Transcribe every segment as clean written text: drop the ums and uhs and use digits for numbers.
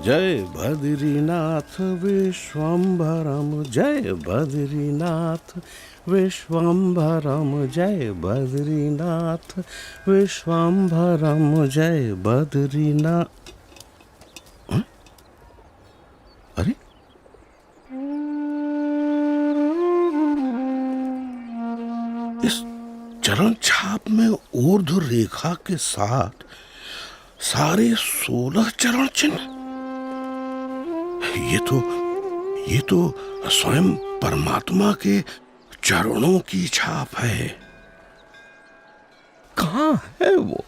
जय बद्रीनाथ विश्वम्भरम, जय बद्रीनाथ विश्वम्भरम, जय बद्रीनाथ विश्वम्भरम, जय बद्रीनाथ। अरे इस चरण छाप में ऊर्ध्व रेखा के साथ सारे 16 चरण चिन्ह। ये तो स्वयं परमात्मा के चरणों की छाप है। कहाँ है वो?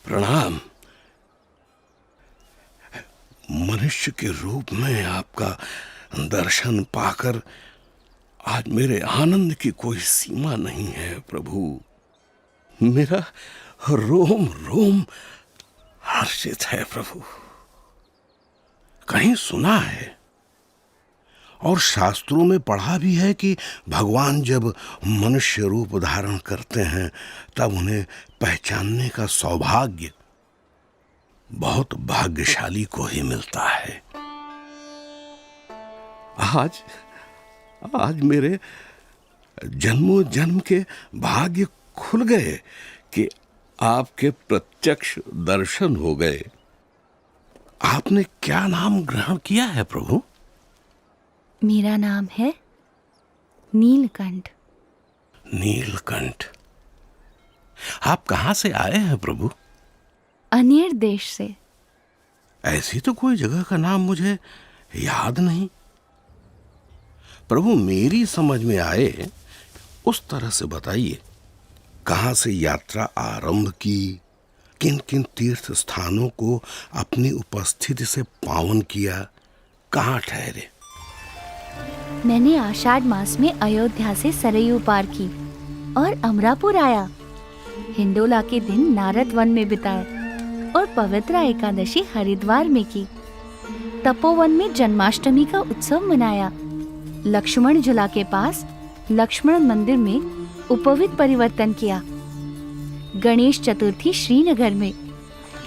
प्रणाम। मनुष्य के रूप में आपका दर्शन पाकर आज मेरे आनंद की कोई सीमा नहीं है प्रभु। मेरा रोम रोम हर्षित है प्रभु। कहीं सुना है और शास्त्रों में पढ़ा भी है कि भगवान जब मनुष्य रूप धारण करते हैं तब उन्हें पहचानने का सौभाग्य बहुत भाग्यशाली को ही मिलता है। आज मेरे जन्मों जन्म के भाग्य खुल गए कि आपके प्रत्यक्ष दर्शन हो गए। आपने क्या नाम ग्रहण किया है प्रभु? मेरा नाम है नीलकंठ। नीलकंठ। आप कहां से आए हैं प्रभु? अनेर देश से। ऐसी तो कोई जगह का नाम मुझे याद नहीं प्रभु। मेरी समझ में आए उस तरह से बताइए। कहां से यात्रा आरंभ की, किन किन तीर्थ स्थानों को अपनी उपस्थिति से पावन किया, कहां ठहरे? मैंने आषाढ़ मास में अयोध्या से सरयू पार की और अमरापुर आया। हिंडोला के दिन नारद वन में बिताए और पवित्र एकादशी हरिद्वार में की। तपोवन में जन्माष्टमी का उत्सव मनाया। लक्ष्मण झूला के पास लक्ष्मण मंदिर में उपवीत परिवर्तन किया। गणेश चतुर्थी श्रीनगर में,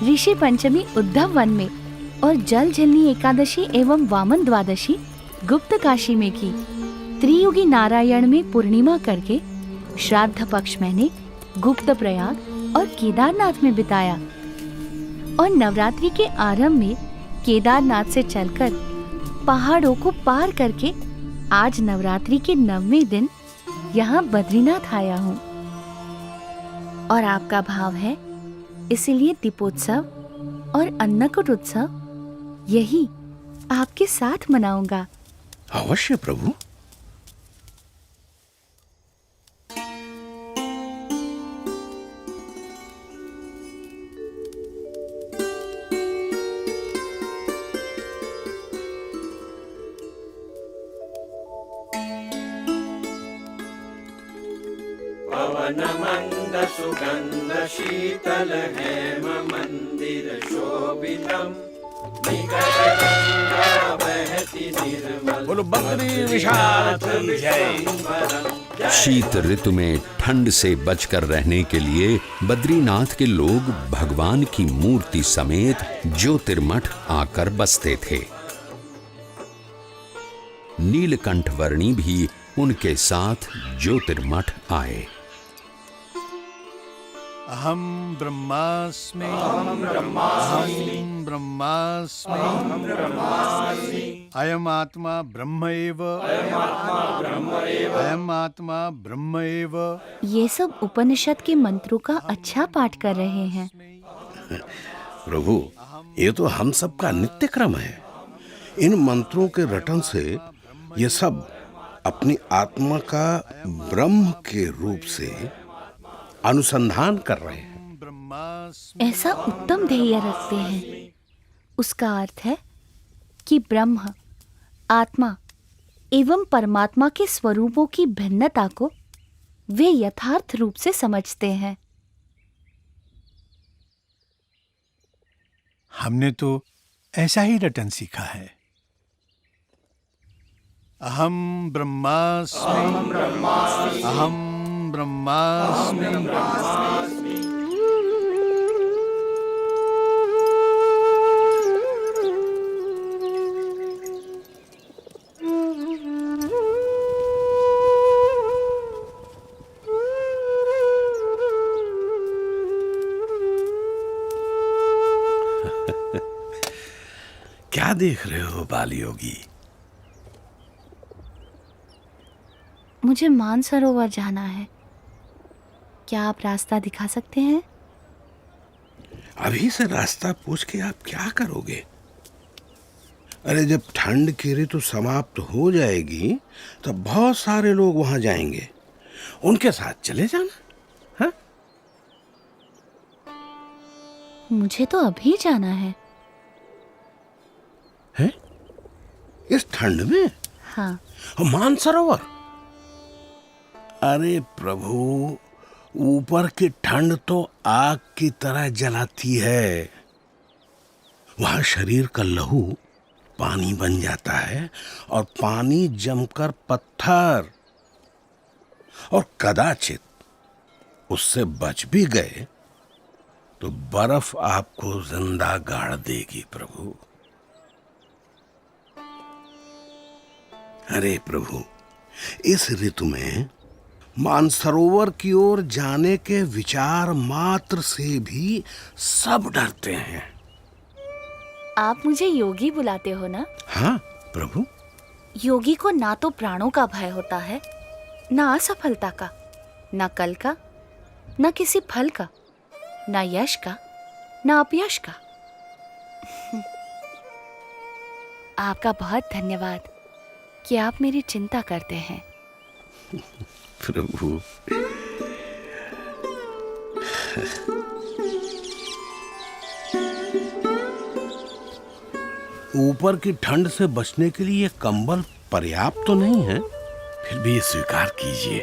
ऋषि पंचमी उद्धव वन में और जल झलनी एकादशी एवं वामन द्वादशी गुप्त काशी में की। त्रियुगी नारायण में पूर्णिमा करके श्राद्ध पक्ष मैंने गुप्त प्रयाग और केदारनाथ में बिताया और नवरात्रि के आरंभ में केदारनाथ से चलकर पहाड़ों को पार करके आज नवरात्रि के 9वें दिन यहाँ बद्रीनाथ आया हूँ। और आपका भाव है, इसीलिए दीपोत्सव और अन्नकूट उत्सव यही आपके साथ मनाऊंगा। अवश्य प्रभु। पवन मंद सुगंध शीतल हेम मंदिर शोभितम, बोलो बद्री विशाल की जय। शीत ऋतु में ठंड से बचकर रहने के लिए बद्रीनाथ के लोग भगवान की मूर्ति समेत ज्योतिर्मठ आकर बसते थे। नीलकंठ वर्णी भी उनके साथ ज्योतिर्मठ आए। अहम ब्रह्मास्मि अयम आत्मा ब्रह्म एव अयम आत्मा ब्रह्म एव। ये सब उपनिषद के मंत्रों का अच्छा पाठ कर रहे हैं प्रभु। ये तो हम सब का नित्य क्रम है। इन मंत्रों के रटन से ये सब अपनी आत्मा का ब्रह्म के रूप से अनुसंधान कर रहे हैं। ऐसा उत्तम ध्येय रखते हैं। उसका अर्थ है कि ब्रह्म आत्मा एवं परमात्मा के स्वरूपों की भिन्नता को वे यथार्थ रूप से समझते हैं। हमने तो ऐसा ही रटन सीखा है। अहम ब्रह्मास्मि, अहम ब्रह्मास्मि। क्या देख रहे हो बाल योगी? मुझे मानसरोवर जाना है। क्या आप रास्ता दिखा सकते हैं? अभी से रास्ता पूछ के आप क्या करोगे? अरे जब ठंड की ऋतु समाप्त हो जाएगी तब बहुत सारे लोग वहां जाएंगे, उनके साथ चले जाना। हाँ? मुझे तो अभी जाना है। है? इस ठंड में? हाँ। मानसरोवर? अरे प्रभु, ऊपर की ठंड तो आग की तरह जलाती है। वहां शरीर का लहू पानी बन जाता है और पानी जमकर पत्थर, और कदाचित उससे बच भी गए तो बर्फ आपको जिंदा गाड़ देगी प्रभु। अरे प्रभु, इस ऋतु में मानसरोवर की ओर जाने के विचार मात्र से भी सब डरते हैं। आप मुझे योगी बुलाते हो ना? हाँ प्रभु। योगी को ना तो प्राणों का भय होता है, ना असफलता का, ना कल का, ना किसी फल का, ना यश का, ना अपयश का। आपका बहुत धन्यवाद कि आप मेरी चिंता करते हैं। प्रभु, ऊपर की ठंड से बचने के लिए कंबल पर्याप्त तो नहीं है, फिर भी स्वीकार कीजिए।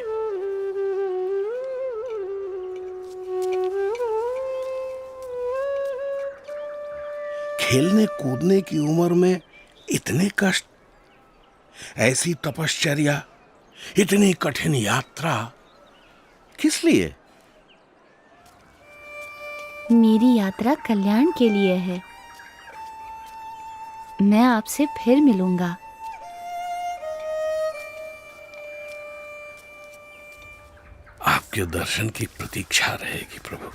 खेलने कूदने की उम्र में इतने कष्ट, ऐसी तपश्चर्या, इतनी कठिन यात्रा किस लिए? मेरी यात्रा कल्याण के लिए है। मैं आपसे फिर मिलूंगा। आपके दर्शन की प्रतीक्षा रहेगी प्रभु।